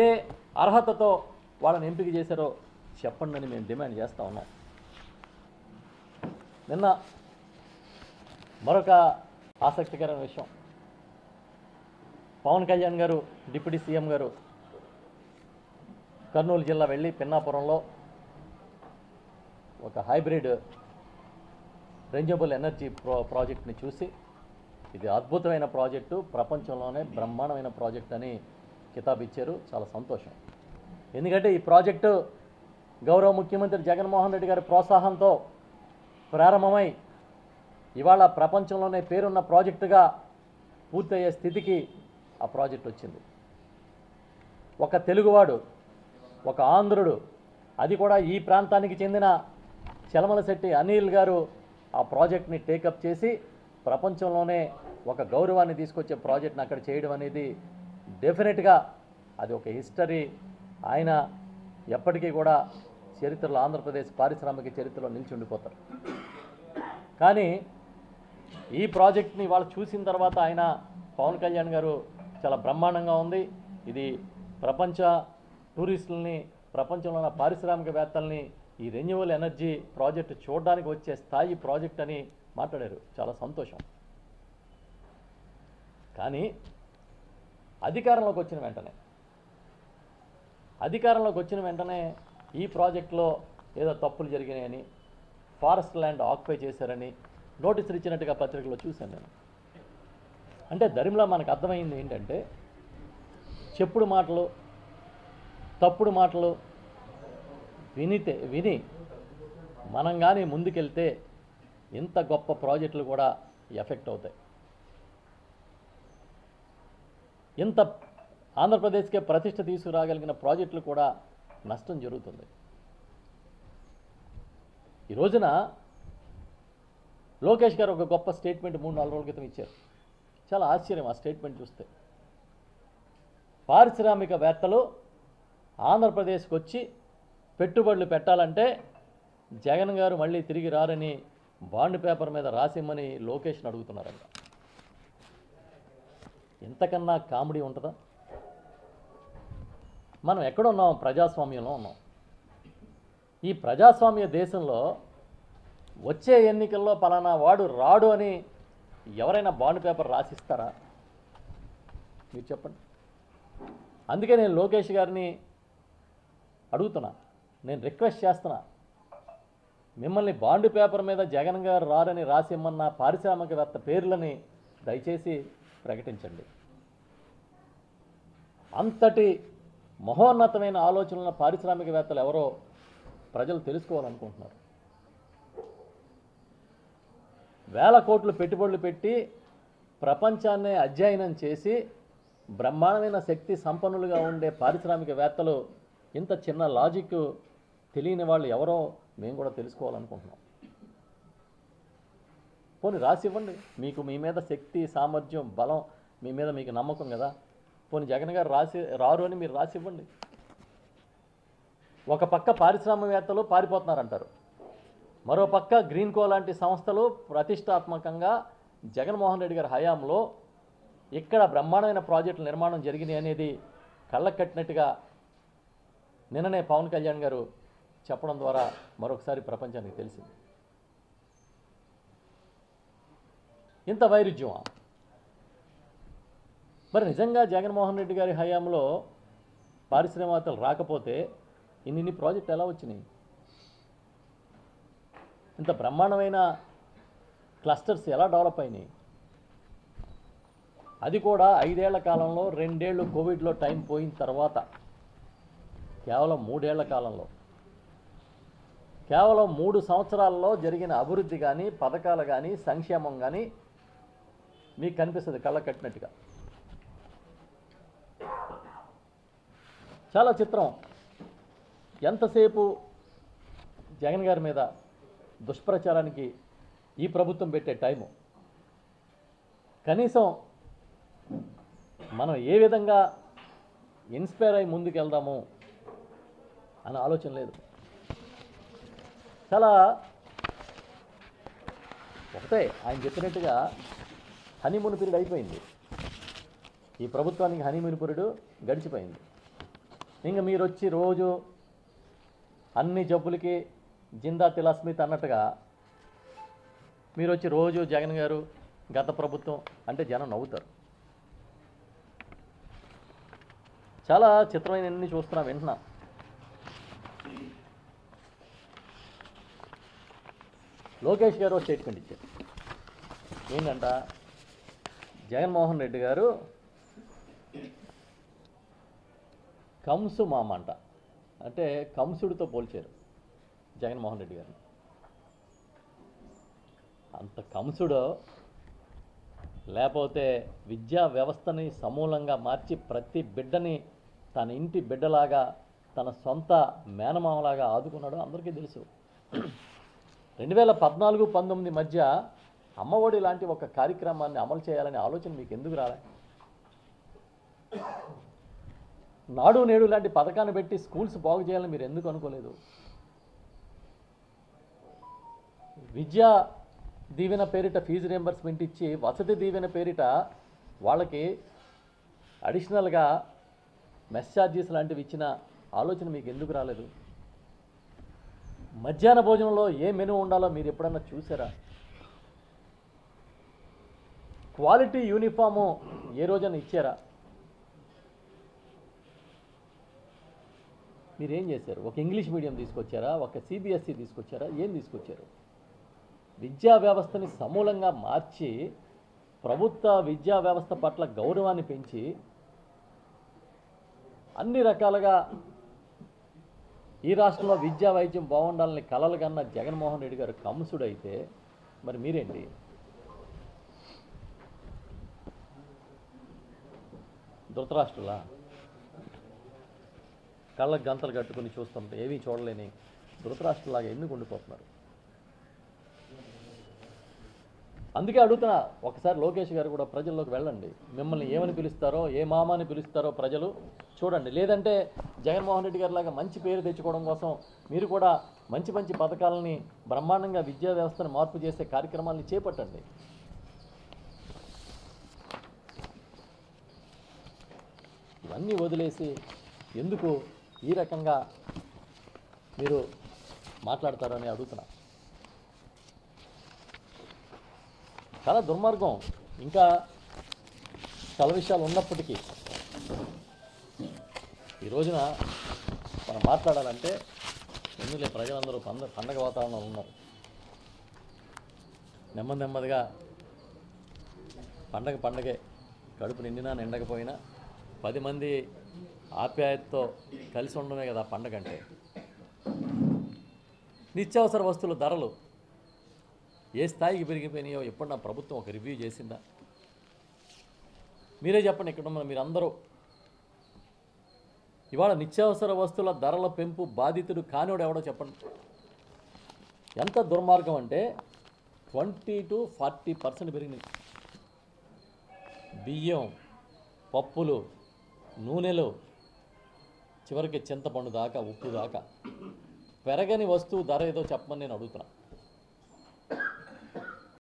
ఏ అర్హతతో వాళ్ళని ఎంపిక చేశారో చెప్పండి అని మేము డిమాండ్ చేస్తూ ఉన్నాం. నిన్న మరొక ఆసక్తికరమైన విషయం, పవన్ కళ్యాణ్ గారు డిప్యూటీ సీఎం గారు కర్నూలు జిల్లా వెళ్ళి పిన్నాపురంలో ఒక హైబ్రిడ్ రెన్యూవబుల్ ఎనర్జీ ప్రాజెక్ట్ని చూసి ఇది అద్భుతమైన ప్రాజెక్టు, ప్రపంచంలోనే బ్రహ్మాండమైన ప్రాజెక్ట్ అని కితాబు ఇచ్చారు. చాలా సంతోషం. ఎందుకంటే ఈ ప్రాజెక్టు గౌరవ ముఖ్యమంత్రి జగన్మోహన్ రెడ్డి గారి ప్రోత్సాహంతో ప్రారంభమై ఇవాళ ప్రపంచంలోనే పేరున్న ప్రాజెక్టుగా పూర్తయ్యే స్థితికి ఆ ప్రాజెక్ట్ వచ్చింది. ఒక తెలుగువాడు, ఒక ఆంధ్రుడు, అది కూడా ఈ ప్రాంతానికి చెందిన చలమలశెట్టి అనిల్ గారు ఆ ప్రాజెక్ట్ని టేకప్ చేసి ప్రపంచంలోనే ఒక గౌరవాన్ని తీసుకొచ్చే ప్రాజెక్ట్ని అక్కడ చేయడం అనేది డెఫినెట్గా అది ఒక హిస్టరీ. ఆయన ఎప్పటికీ కూడా చరిత్రలో, ఆంధ్రప్రదేశ్ పారిశ్రామిక చరిత్రలో నిలిచి ఉండిపోతారు. కానీ ఈ ప్రాజెక్ట్ని వాళ్ళు చూసిన తర్వాత ఆయన పవన్ కళ్యాణ్ గారు చాలా బ్రహ్మాండంగా ఉంది, ఇది ప్రపంచ టూరిస్టులని, ప్రపంచంలో ఉన్న పారిశ్రామికవేత్తల్ని ఈ రెన్యూవబుల్ ఎనర్జీ ప్రాజెక్టు చూడడానికి వచ్చే స్థాయి ప్రాజెక్ట్ అని మాట్లాడారు. చాలా సంతోషం. కానీ అధికారంలోకి వచ్చిన వెంటనే ఈ ప్రాజెక్టులో ఏదో తప్పులు జరిగినాయని, ఫారెస్ట్ ల్యాండ్ ఆక్యుపై చేశారని నోటీసులు ఇచ్చినట్టుగా పత్రికలో చూశాను నేను. అంటే దరిమిలా మనకు అర్థమైంది ఏంటంటే, చెప్పుడు మాటలు, తప్పుడు మాటలు విని మనం కానీ ముందుకెళ్తే ఇంత గొప్ప ప్రాజెక్టులు కూడా ఎఫెక్ట్ అవుతాయి. ఇంత ఆంధ్రప్రదేశ్కే ప్రతిష్ట తీసుకురాగలిగిన ప్రాజెక్టులు కూడా నష్టం జరుగుతుంది. ఈ రోజున లోకేష్ గారు ఒక గొప్ప స్టేట్మెంట్ 3-4 రోజుల క్రితం ఇచ్చారు. చాలా ఆశ్చర్యం ఆ స్టేట్మెంట్ చూస్తే. పారిశ్రామికవేత్తలు ఆంధ్రప్రదేశ్కి వచ్చి పెట్టుబడులు పెట్టాలంటే జగన్ గారు మళ్ళీ తిరిగి రారని బాండ్ పేపర్ మీద రాసిమ్మని లోకేష్ని అడుగుతున్నారంట. ఇంతకన్నా కామెడీ ఉంటుందా? మనం ఎక్కడున్నాం? ప్రజాస్వామ్యంలో ఉన్నాం. ఈ ప్రజాస్వామ్య దేశంలో వచ్చే ఎన్నికల్లో పలానా వాడు రాడు అని ఎవరైనా బాండ్ పేపర్ రాసిస్తారా? మీరు చెప్పండి. అందుకే నేను లోకేష్ గారిని అడుగుతున్నా, నేను రిక్వెస్ట్ చేస్తున్నా, మిమ్మల్ని బాండ్ పేపర్ మీద జగన్ గారు రారని రాసిమ్మన్న పారిశ్రామికవేత్త పేర్లని దయచేసి ప్రకటించండి. అంతటి మహోన్నతమైన ఆలోచనల పారిశ్రామికవేత్తలు ఎవరో ప్రజలు తెలుసుకోవాలనుకుంటున్నారు. వేల కోట్లు పెట్టుబడులు పెట్టి ప్రపంచాన్నే అధ్యయనం చేసి బ్రహ్మాండమైన శక్తి సంపన్నులుగా ఉండే పారిశ్రామికవేత్తలు ఇంత చిన్న లాజిక్ తెలియని వాళ్ళు ఎవరో మేము కూడా తెలుసుకోవాలనుకుంటున్నాం. పోనీ రాసివ్వండి. మీకు మీ మీద శక్తి, సామర్థ్యం, బలం, మీ మీద మీకు నమ్మకం కదా. పోనీ జగన్ గారు రారు అని మీరు రాసివ్వండి. ఒక పక్క పారిశ్రామికవేత్తలు పారిపోతున్నారంటారు, మరో పక్క గ్రీన్కో లాంటి సంస్థలు ప్రతిష్టాత్మకంగా జగన్మోహన్ రెడ్డి గారి హయాంలో ఇక్కడ బ్రహ్మాండమైన ప్రాజెక్టుల నిర్మాణం జరిగినాయి అనేది కళ్ళకు కట్టినట్టుగా నిన్ననే పవన్ కళ్యాణ్ గారు చెప్పడం ద్వారా మరొకసారి ప్రపంచానికి తెలిసింది. ఇంత వైరుధ్యమా? మరి నిజంగా జగన్మోహన్ రెడ్డి గారి హయాంలో పారిశ్రామికవేత్తలు రాకపోతే ఇన్ని ప్రాజెక్టులు ఎలా వచ్చినాయి? ఇంత బ్రహ్మాండమైన క్లస్టర్స్ ఎలా డెవలప్ అయినాయి? అది కూడా 5 ఏళ్ల కాలంలో, 2 ఏళ్ళు కోవిడ్లో టైం పోయిన తర్వాత, కేవలం 3 ఏళ్ల కాలంలో, కేవలం 3 సంవత్సరాల్లో జరిగిన అభివృద్ధి కానీ, పథకాలు కానీ, సంక్షేమం కానీ మీకు కనిపిస్తుంది కళ్ళ కట్టినట్టుగా. చాలా చిత్రం. ఎంతసేపు జగన్ గారి మీద దుష్ప్రచారానికి ఈ ప్రభుత్వం పెట్టే టైము, కనీసం మనం ఏ విధంగా ఇన్స్పైర్ అయి ముందుకెళ్దాము అన్న ఆలోచన లేదు. చాలా ఒకటే ఆయన చెప్పినట్టుగా హనీమూన్ పీరియడ్ అయిపోయింది. ఈ ప్రభుత్వానికి హనీమూన్ పీరియడ్ గడిచిపోయింది. ఇంక మీరు వచ్చి రోజు అన్ని జబ్బులకి జిందా తిలాస్మిత్ అన్నట్టుగా మీరు వచ్చి రోజు జగన్ గారు గత ప్రభుత్వం అంటే జనం నవ్వుతారు. చాలా చిత్రమైనవన్నీ చూస్తున్నా వింటున్నా. లోకేష్ గారు స్టేట్మెంట్ ఇచ్చారు. ఏంటంట, జగన్మోహన్ రెడ్డి గారు కంసు మామ అంట, అంటే కంసుడితో పోల్చారు జగన్మోహన్ రెడ్డి గారిని. అంత కంసుడో లేకపోతే విద్యా వ్యవస్థని సమూలంగా మార్చి ప్రతి బిడ్డని తన ఇంటి బిడ్డలాగా తన సొంత మేనమామలాగా ఆదుకున్నాడో అందరికీ తెలుసు. 2014-19 మధ్య అమ్మఒడి లాంటి ఒక కార్యక్రమాన్ని అమలు చేయాలనే ఆలోచన మీకు ఎందుకు రాలే? నాడు నేడు లాంటి పథకాన్ని పెట్టి స్కూల్స్ బాగు చేయాలని మీరు ఎందుకు అనుకోలేదు? విద్యా దీవెన పేరిట ఫీజు రియంబర్స్మెంట్ ఇచ్చి వసతి దీవెన పేరిట వాళ్ళకి అడిషనల్గా మెస్ ఛార్జెస్ లాంటివి ఇచ్చిన ఆలోచన మీకు ఎందుకు రాలేదు? మధ్యాహ్న భోజనంలో ఏ మెనూ ఉండాలో మీరు ఎప్పుడన్నా చూసారా? క్వాలిటీ యూనిఫాము ఏ రోజైనా ఇచ్చారా? మీరేం చేశారు? ఒక ఇంగ్లీష్ మీడియం తీసుకొచ్చారా? ఒక సిబిఎస్ఈ తీసుకొచ్చారా? ఏం తీసుకొచ్చారు? విద్యా వ్యవస్థని సమూలంగా మార్చి ప్రభుత్వ విద్యా వ్యవస్థ పట్ల గౌరవాన్ని పెంచి అన్ని రకాలుగా ఈ రాష్ట్రంలో విద్యా వైద్యం బాగుండాలని కలలు కన్న జగన్మోహన్ రెడ్డి గారు కంసుడైతే మరి మీరేంటి? ధృతరాష్ట్రులా? కళ్ళకు గంతలు కట్టుకుని చూస్తుంటే ఏమీ చూడలేని ధృతరాష్ట్రులాగా ఎందుకు ఉండిపోతున్నారు? అందుకే అడుగుతున్నా, ఒకసారి లోకేష్ గారు కూడా ప్రజల్లోకి వెళ్ళండి. మిమ్మల్ని ఏమని పిలుస్తారో, ఏ మామాని పిలుస్తారో ప్రజలు చూడండి. లేదంటే జగన్మోహన్ రెడ్డి గారి లాగా మంచి పేరు తెచ్చుకోవడం కోసం మీరు కూడా మంచి మంచి పథకాలని బ్రహ్మాండంగా విద్యా వ్యవస్థను మార్పు చేసే కార్యక్రమాలని చేపట్టండి. ఇవన్నీ వదిలేసి ఎందుకు ఈ రకంగా మీరు మాట్లాడతారని అడుగుతున్నా. చాలా దుర్మార్గం. ఇంకా చాలా విషయాలు ఉన్నప్పటికీ ఈ రోజున మనం మాట్లాడాలంటే ఎందుకులే, ప్రజలందరూ పండగ వాతావరణంలో ఉన్నారు. నెమ్మదిగా పండగే, కడుపు నిండినా నిండకపోయినా 10 మంది ఆప్యాయతతో కలిసి ఉండడమే కదా పండగ అంటే. నిత్యావసర వస్తువుల ధరలు ఏ స్థాయికి పెరిగిపోయినాయో ఎప్పుడు నా ప్రభుత్వం ఒక రివ్యూ చేసిందా? మీరే చెప్పండి. ఇక్కడ ఉన్న మీరందరూ ఇవాళ నిత్యావసర వస్తువుల ధరల పెంపు బాధితుడు కానివాడు ఎవడో చెప్పండి. ఎంత దుర్మార్గం అంటే 20 to 40% పెరిగినాయి. బియ్యం, పప్పులు, నూనెలు, చివరికి చింతపండు దాకా, ఉప్పు దాకా పెరగని వస్తువు ధర ఏదో చెప్పమని నేను అడుగుతున్నా.